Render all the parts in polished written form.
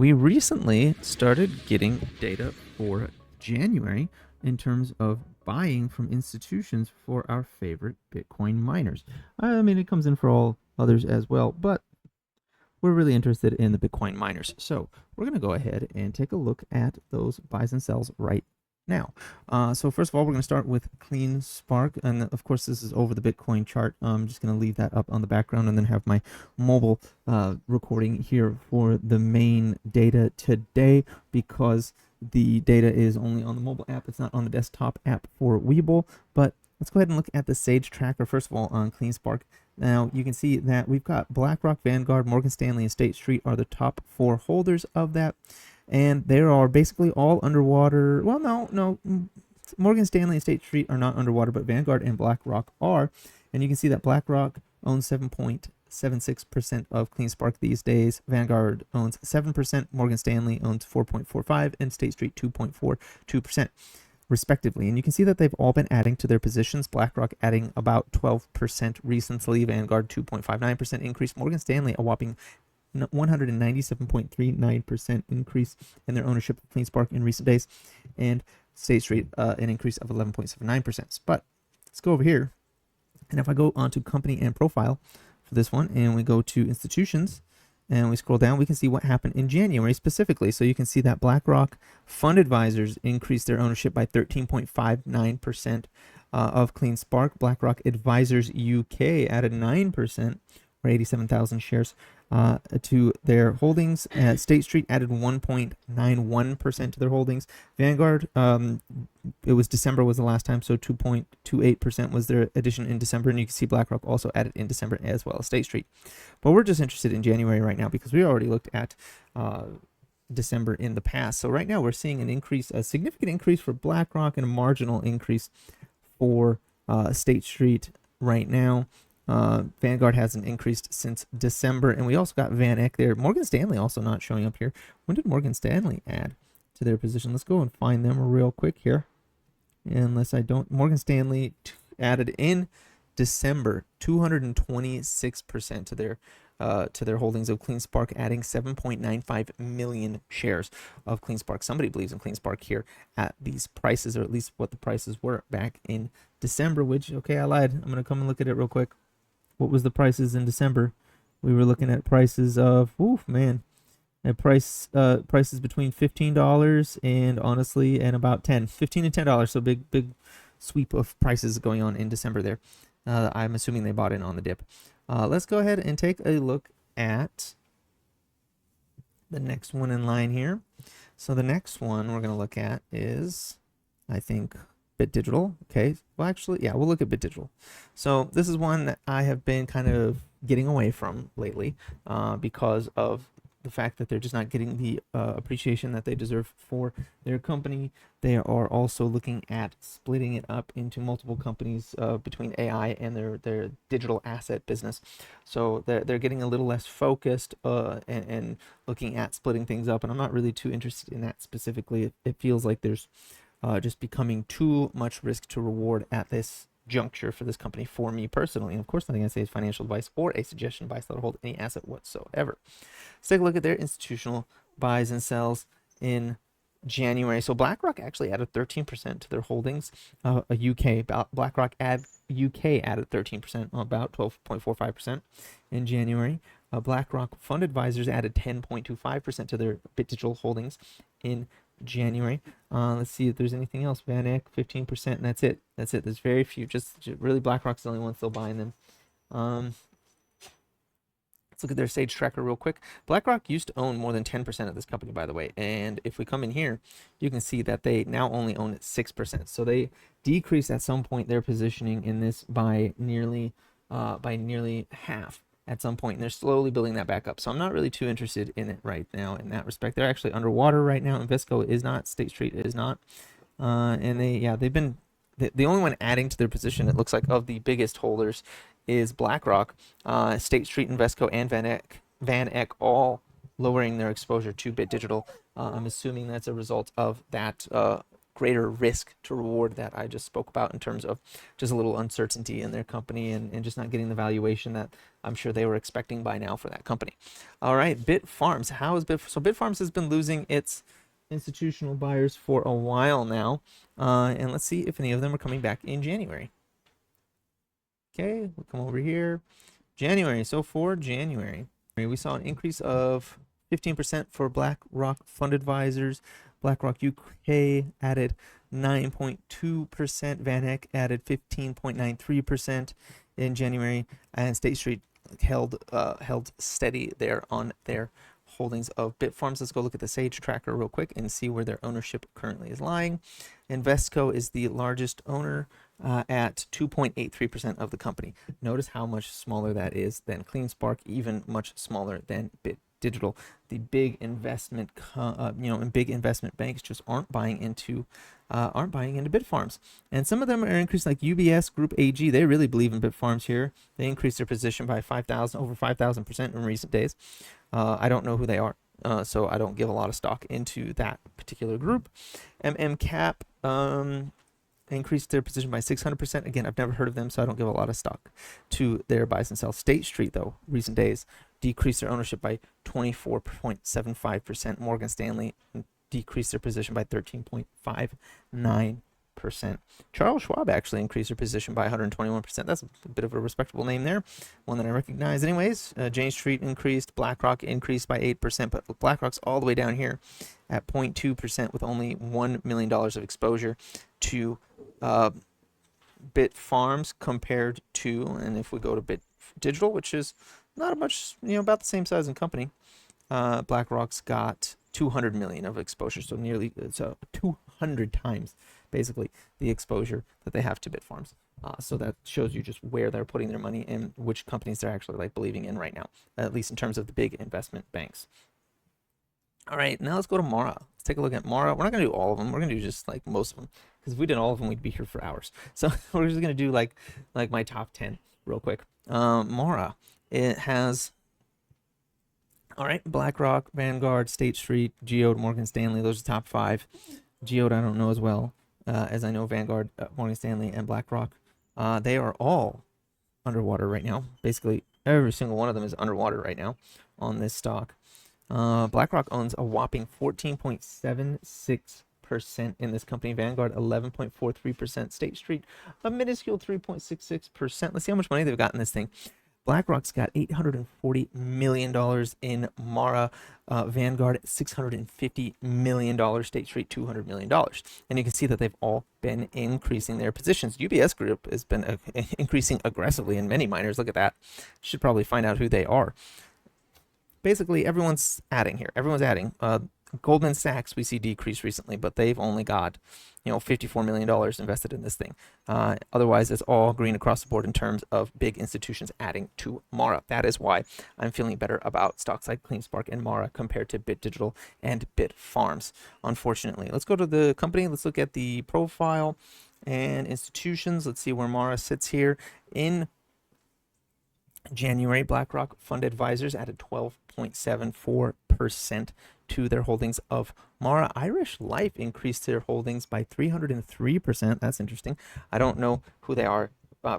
we recently started getting data for January in terms of buying from institutions for our favorite Bitcoin miners. I mean, it comes in for all others as well, but we're really interested in the Bitcoin miners. So we're going to go ahead and take a look at those buys and sells right now. So first of all, we're going to start with Clean Spark, and of course this is over the Bitcoin chart. I'm just going to leave that up on the background and then have my mobile recording here for the main data today, because the data is only on the mobile app. It's not on the desktop app for Webull. But let's go ahead and look at the Sage tracker first of all on Clean Spark. Now you can see that we've got BlackRock, Vanguard, Morgan Stanley, and State Street are the top 4 holders of that. And they are basically all underwater. Well, no. Morgan Stanley and State Street are not underwater, but Vanguard and BlackRock are. And you can see that BlackRock owns 7.76% of Clean Spark these days. Vanguard owns 7%. Morgan Stanley owns 4.45%, and State Street 2.42%. respectively. And you can see that they've all been adding to their positions. BlackRock adding about 12% recently, Vanguard 2.59% increase, Morgan Stanley a whopping 197.39% increase in their ownership of Clean Spark in recent days, and State Street an increase of 11.79%. But let's go over here, and if I go onto company and profile for this one, and we go to institutions, and we scroll down, we can see what happened in January specifically. So you can see that BlackRock Fund Advisors increased their ownership by 13.59% of Clean Spark. BlackRock Advisors UK added 9%, or 87,000 shares, to their holdings. State Street added 1.91% to their holdings. Vanguard, it was December was the last time, so 2.28% was their addition in December, and you can see BlackRock also added in December as well as State Street. But we're just interested in January right now because we already looked at December in the past. So right now we're seeing an increase, a significant increase for BlackRock and a marginal increase for State Street right now. Vanguard hasn't increased since December, and we also got Van Eck there. Morgan Stanley also not showing up here. When did Morgan Stanley add to their position? Let's go and find them real quick here. Unless I don't, Morgan Stanley added in December 226% to their holdings of Clean Spark, adding 7.95 million shares of Clean Spark. Somebody believes in Clean Spark here at these prices, or at least what the prices were back in December, which, okay, I lied. I'm going to come and look at it real quick. What was the prices in December? We were looking at prices of, at prices between $15 and honestly, and about $15 and $10. So big sweep of prices going on in December there. I'm assuming they bought in on the dip. Let's go ahead and take a look at the next one in line here. So the next one we're going to look at is, I think, BitDigital. Okay, well, actually, yeah, we'll look at BitDigital. So this is one that I have been kind of getting away from lately because of the fact that they're just not getting the appreciation that they deserve for their company. They are also looking at splitting it up into multiple companies between AI and their digital asset business. So they're getting a little less focused and looking at splitting things up. And I'm not really too interested in that specifically. It feels like there's just becoming too much risk to reward at this juncture for this company for me personally. And of course, nothing I say is financial advice or a suggestion buy, sell, or hold any asset whatsoever. Let's take a look at their institutional buys and sells in January. So BlackRock actually added 13% to their holdings. BlackRock UK added 13%, about 12.45% in January. BlackRock Fund Advisors added 10.25% to their BitDigital holdings in January. Let's see if there's anything else. Van Eck 15%, and that's it. There's very few. Just really, BlackRock's the only one still buying them. Let's look at their Sage tracker real quick. BlackRock used to own more than 10% of this company, by the way. And if we come in here, you can see that they now only own 6%. So they decreased at some point their positioning in this by nearly half at some point, and they're slowly building that back up. So I'm not really too interested in it right now in that respect. They're actually underwater right now. Invesco is not. State Street is not. And they've been the only one adding to their position, it looks like, of the biggest holders is BlackRock. State Street, Invesco, and Van Eck all lowering their exposure to BitDigital. I'm assuming that's a result of that greater risk to reward that I just spoke about in terms of just a little uncertainty in their company and just not getting the valuation that I'm sure they were expecting by now for that company. All right, Bitfarms. How is Bitfarms? So Bitfarms has been losing its institutional buyers for a while now. And let's see if any of them are coming back in January. Okay, we'll come over here. January. So for January, we saw an increase of 15% for BlackRock Fund Advisors. BlackRock UK added 9.2%. VanEck added 15.93% in January, and State Street held steady there on their holdings of Bitfarms. Let's go look at the Sage tracker real quick and see where their ownership currently is lying. Invesco is the largest owner at 2.83% of the company. Notice how much smaller that is than CleanSpark, even much smaller than Digital. The big investment, and big investment banks just aren't buying into Bitfarms. And some of them are increased, like UBS Group AG. They really believe in Bitfarms here. They increased their position by over 5,000% in recent days. I don't know who they are, so I don't give a lot of stock into that particular group. Cap increased their position by 600%. Again, I've never heard of them, so I don't give a lot of stock to their buys and sells. State Street, though, recent days, decreased their ownership by 24.75%. Morgan Stanley decreased their position by 13.59%. Charles Schwab actually increased their position by 121%. That's a bit of a respectable name there, one that I recognize anyways. Jane Street increased. BlackRock increased by 8%, but BlackRock's all the way down here at 0.2% with only $1 million of exposure to Bitfarms compared to, and if we go to Digital, which is not much, about the same size in company, BlackRock's got 200 million of exposure, so nearly 200 times basically the exposure that they have to Bitfarms. So that shows you just where they're putting their money and which companies they're actually believing in right now, at least in terms of the big investment banks. All right, now let's go to Mara. Let's take a look at Mara. We're not going to do all of them. We're going to do just most of them, because if we did all of them, we'd be here for hours. So we're just going to do like my top 10 real quick. Mara, it has, all right, BlackRock, Vanguard, State Street, Geode, Morgan Stanley. Those are the top 5. Geode I don't know as well as I know Vanguard, Morgan Stanley, and BlackRock. They are all underwater right now. Basically, every single one of them is underwater right now on this stock. BlackRock owns a whopping 14.76% in this company. Vanguard 11.43%. State Street a minuscule 3.66%. Let's see how much money they've got in this thing. BlackRock's got $840 million in Mara. Vanguard $650 million. State Street $200 million. And you can see that they've all been increasing their positions. UBS Group has been increasing aggressively in many miners. Look at that. Should probably find out who they are. Basically, everyone's adding here. Everyone's adding. Goldman Sachs we see decrease recently, but they've only got $54 million invested in this thing. Otherwise, it's all green across the board in terms of big institutions adding to Mara. That is why I'm feeling better about stocks like CleanSpark and Mara compared to Digital and Bitfarms, unfortunately. Let's go to the company. Let's look at the profile and institutions. Let's see where Mara sits here. In January, BlackRock Fund Advisors added 12.74% to their holdings of Mara. Irish Life increased their holdings by 303%. That's interesting. I don't know who they are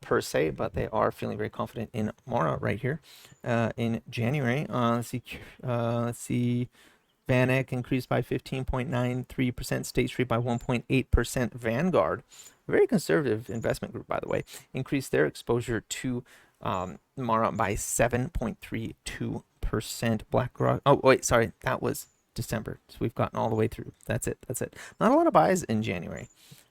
per se, but they are feeling very confident in Mara right here in January. Let's see. VanEck increased by 15.93%. State Street by 1.8%. Vanguard, a very conservative investment group, by the way, increased their exposure to Mara by 7.32%. BlackRock. Oh, wait, sorry. That was December. So we've gotten all the way through. That's it. Not a lot of buys in January.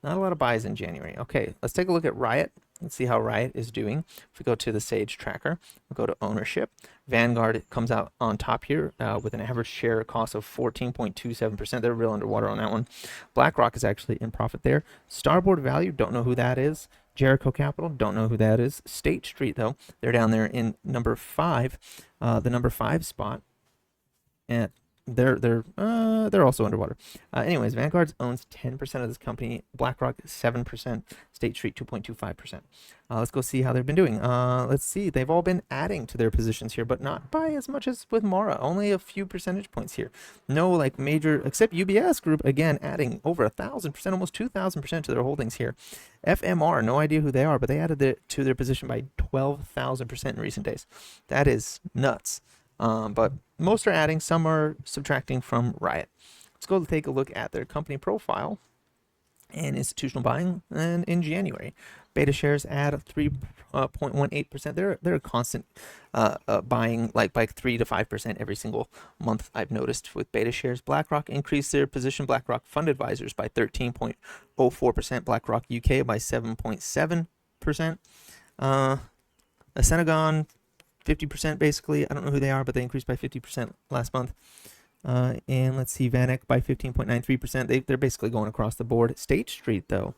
Okay, let's take a look at RIOT. Let's see how RIOT is doing. If we go to the Sage tracker, we'll go to ownership. Vanguard comes out on top here with an average share cost of 14.27%. They're real underwater on that one. BlackRock is actually in profit there. Starboard Value, don't know who that is. Jericho Capital, don't know who that is. State Street, though, they're down there in number 5, the number 5 spot at they're also underwater. Anyways, Vanguard owns 10% of this company. BlackRock 7%. State Street 2.25%. Let's go see how they've been doing. Let's see. They've all been adding to their positions here, but not by as much as with Mara. Only a few percentage points here. No like major, except UBS Group again adding over 1,000%, almost 2,000% to their holdings here. FMR, no idea who they are, but they added to their position by 12,000% in recent days. That is nuts. But most are adding, some are subtracting from Riot. Let's go take a look at their company profile and institutional buying. And in January, beta shares add 3.18%. They're a constant buying, like by 3 to 5% every single month. I've noticed with beta shares. BlackRock increased their position. BlackRock Fund Advisors by 13.04%. BlackRock UK by 7.7%. Senegon 50% basically. I don't know who they are, but they increased by 50% last month. And let's see, VanEck by 15.93%. They're basically going across the board. State Street, though,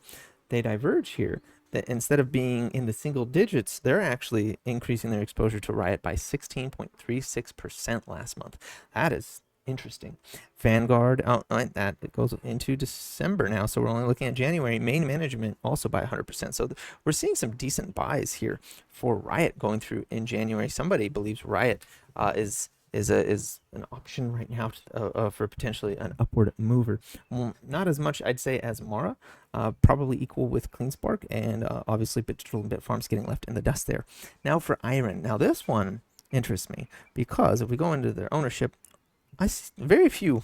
they diverge here. That instead of being in the single digits, they're actually increasing their exposure to Riot by 16.36% last month. That is interesting. Vanguard, that it goes into December now, so we're only looking at January. Main management also by 100%. So we're seeing some decent buys here for Riot going through in January. Somebody believes Riot is an option right now for potentially an upward mover. Not as much, I'd say, as Mara, probably equal with CleanSpark, and obviously Bitfarms getting left in the dust there. Now for IREN. Now this one interests me because if we go into their ownership, I see very few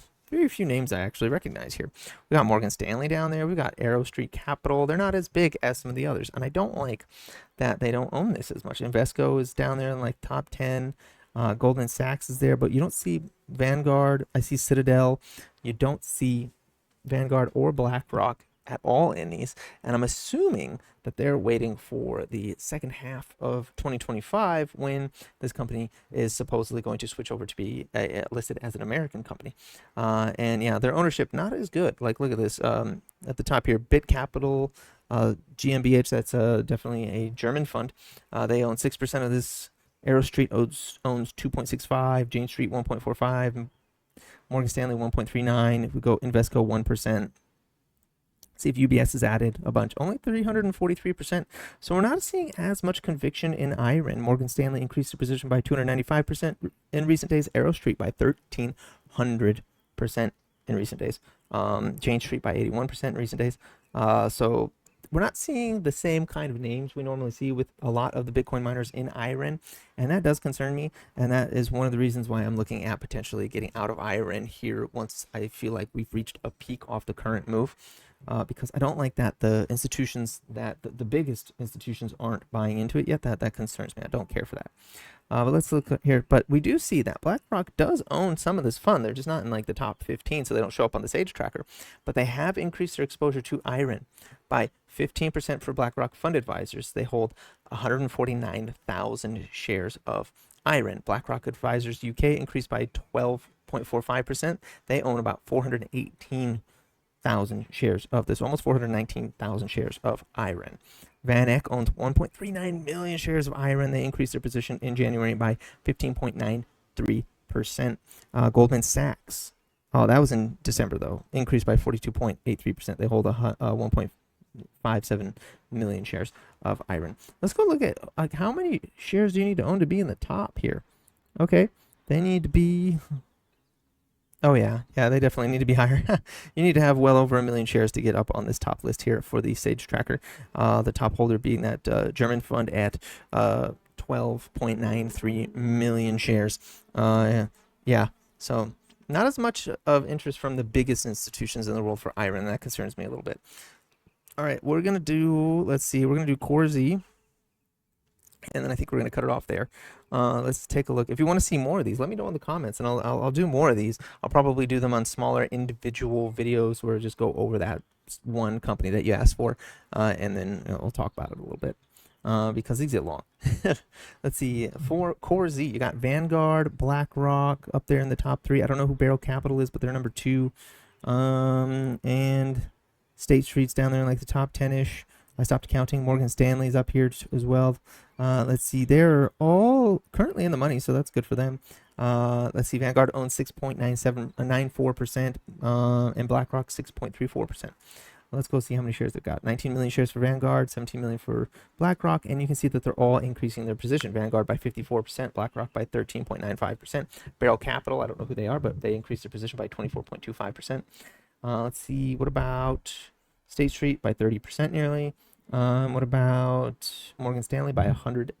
names I actually recognize here. We got Morgan Stanley down there. We got Arrow Street Capital. They're not as big as some of the others, and I don't like that they don't own this as much. Invesco is down there in like top 10. Goldman Sachs is there, but you don't see Vanguard. I see Citadel. You don't see Vanguard or BlackRock at all in these, and I'm assuming that they're waiting for the second half of 2025 when this company is supposedly going to switch over to be listed as an American company. And yeah, their ownership not as good. Like, look at this at the top here, Bit Capital, GmbH. That's definitely a German fund. They own 6% of this. Arrow Street owns 2.65, Jane Street 1.45, Morgan Stanley 1.39. If we go Invesco 1%. See if UBS has added a bunch, only 343%. So we're not seeing as much conviction in IREN. Morgan Stanley increased their position by 295% in recent days. Arrow Street by 1,300% in recent days. Jane Street by 81% in recent days. So we're not seeing the same kind of names we normally see with a lot of the Bitcoin miners in IREN, and that does concern me, and that is one of the reasons why I'm looking at potentially getting out of IREN here once I feel like we've reached a peak off the current move, because I don't like that the institutions, that the biggest institutions aren't buying into it yet. That concerns me. I don't care for that. But let's look here. But we do see that BlackRock does own some of this fund. They're just not in like the top 15, so they don't show up on the Sage tracker. But they have increased their exposure to IREN by 15% for BlackRock Fund Advisors. They hold 149,000 shares of IREN. BlackRock Advisors UK increased by 12.45%. They own about 418,000 shares of this, almost 419,000 shares of IREN. VanEck owns 1.39 million shares of IREN. They increased their position in January by 15.93%. Goldman Sachs, oh, that was in December though, increased by 42.83%. They hold 1.57 million shares of IREN. Let's go look at like how many shares do you need to own to be in the top here. Okay, they need to be, oh yeah, they definitely need to be higher. You need to have well over 1 million shares to get up on this top list here for the Sage tracker. The top holder being that German fund at 12.93 million shares. Yeah, so not as much of interest from the biggest institutions in the world for IREN. That concerns me a little bit. All right, we're going to do, let's see, we're going to do CORZ, and then I think we're going to cut it off there. Let's take a look. If you want to see more of these, let me know in the comments, and I'll do more of these. I'll probably do them on smaller individual videos where I just go over that one company that you asked for, and then we'll talk about it a little bit because these get long. Let's see. For CORZ, you got Vanguard, BlackRock up there in the top 3. I don't know who Barrel Capital is, but they're number 2. And State Street's down there in like the top 10-ish. I stopped counting. Morgan Stanley's up here as well. Let's see. They're all currently in the money, so that's good for them. Let's see, Vanguard owns 6.94%, and BlackRock 6.34%. Let's go see how many shares they've got. 19 million shares for Vanguard, 17 million for BlackRock, and you can see that they're all increasing their position. Vanguard by 54%, BlackRock by 13.95%. Barrel Capital, I don't know who they are, but they increased their position by 24.25%. Let's see, what about State Street by 30% nearly? What about Morgan Stanley by 100%?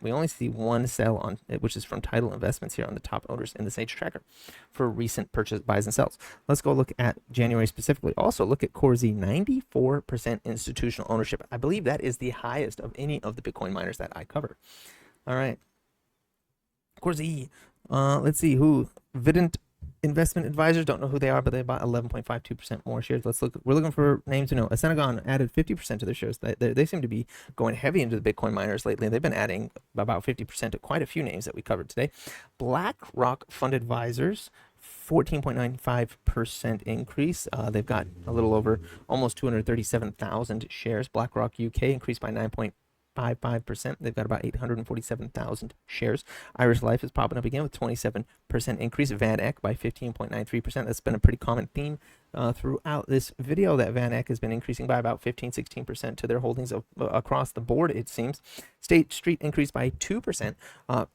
We only see one sell on it, which is from Tidal Investments here on the top owners in the Sage Tracker for recent purchase buys and sells. Let's go look at January specifically. Also look at CORZ, 94% institutional ownership. I believe that is the highest of any of the Bitcoin miners that I cover. All right. CORZ, let's see who. Vident Investment Advisors, don't know who they are, but they bought 11.52% more shares. Let's look. We're looking for names to know. Senegon added 50% to their shares. They seem to be going heavy into the Bitcoin miners lately. They've been adding about 50% to quite a few names that we covered today. BlackRock Fund Advisors, 14.95% increase. They've got a little over almost 237,000 shares. BlackRock UK increased by 9.55%. They've got about 847,000 shares. Irish Life is popping up again with 27% increase. Van Eck by 15.93%. That's been a pretty common theme throughout this video, that Van Eck has been increasing by about 15-16% to their holdings across the board, it seems. State Street increased by 2%,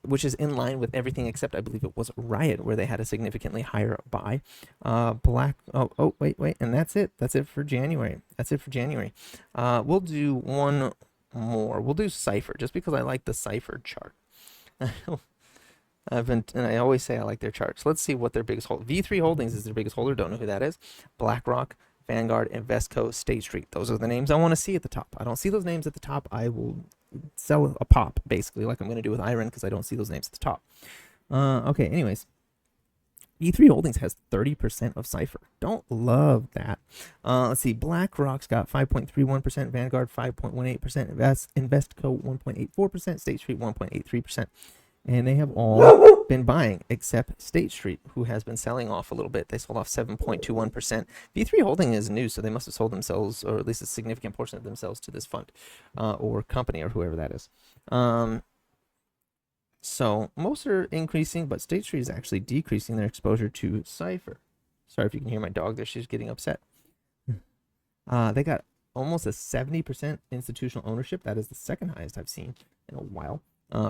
which is in line with everything except I believe it was RIOT, where they had a significantly higher buy. Wait, and that's it. That's it for January. We'll do one more. We'll do CIFR just because I like the CIFR chart. And I always say I like their charts. Let's see what their biggest hold. V3 Holdings is their biggest holder. Don't know who that is. BlackRock, Vanguard, Invesco, State Street. Those are the names I want to see at the top. I don't see those names at the top. I will sell a pop, basically, like I'm going to do with IREN, because I don't see those names at the top. Okay, anyways. V3 Holdings has 30% of CIFR. Don't love that. Let's see. BlackRock's got 5.31%, Vanguard 5.18%, Investco 1.84%, State Street 1.83%. And they have all been buying except State Street, who has been selling off a little bit. They sold off 7.21%. V3 Holding is new, so they must have sold themselves, or at least a significant portion of themselves, to this fund or company or whoever that is. So most are increasing, but State Street is actually decreasing their exposure to CIFR. Sorry if you can hear my dog there. She's getting upset. They got almost a 70% institutional ownership. That is the second highest I've seen in a while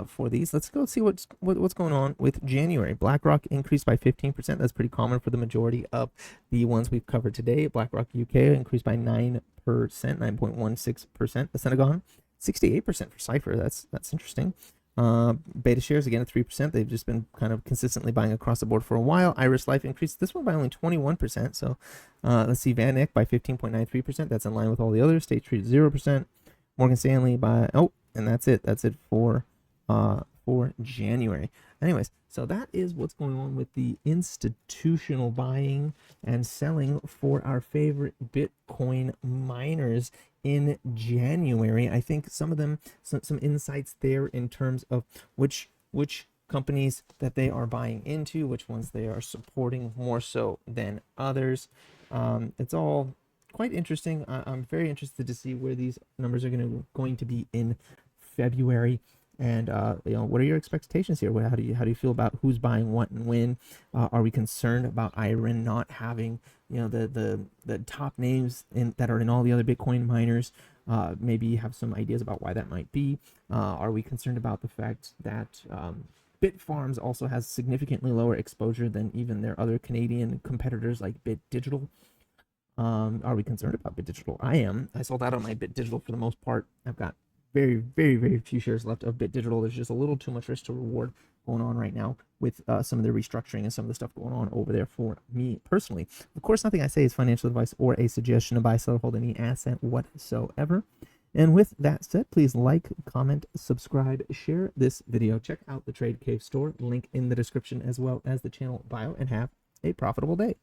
for these. Let's go see what's going on with January. BlackRock increased by 15%. That's pretty common for the majority of the ones we've covered today. BlackRock UK increased by 9%, 9.16%. Senegon, 68% for CIFR. That's interesting. Beta shares again at 3%. They've just been kind of consistently buying across the board for a while. Irish Life increased this one by only 21%. So let's see, Van Eck by 15.93%. That's in line with all the others. State Street 0%. Morgan Stanley by and that's it. That's it for January. Anyways, so that is what's going on with the institutional buying and selling for our favorite Bitcoin miners in January. I think some of them, some insights there in terms of which companies that they are buying into, which ones they are supporting more so than others. It's all quite interesting. I'm very interested to see where these numbers are going to be in February. And what are your expectations here? How do you feel about who's buying what and when? Are we concerned about IREN not having the top names that are in all the other Bitcoin miners? Maybe you have some ideas about why that might be. Are we concerned about the fact that Bitfarms also has significantly lower exposure than even their other Canadian competitors like BitDigital? Are we concerned about BitDigital? I am. I sold out on my BitDigital for the most part. I've got very, very, very few shares left of BitDigital. There's just a little too much risk to reward going on right now with some of the restructuring and some of the stuff going on over there for me personally. Of course, nothing I say is financial advice or a suggestion to buy, sell, or hold any asset whatsoever. And with that said, please like, comment, subscribe, share this video. Check out the Trade Cave store, link in the description, as well as the channel bio, and have a profitable day.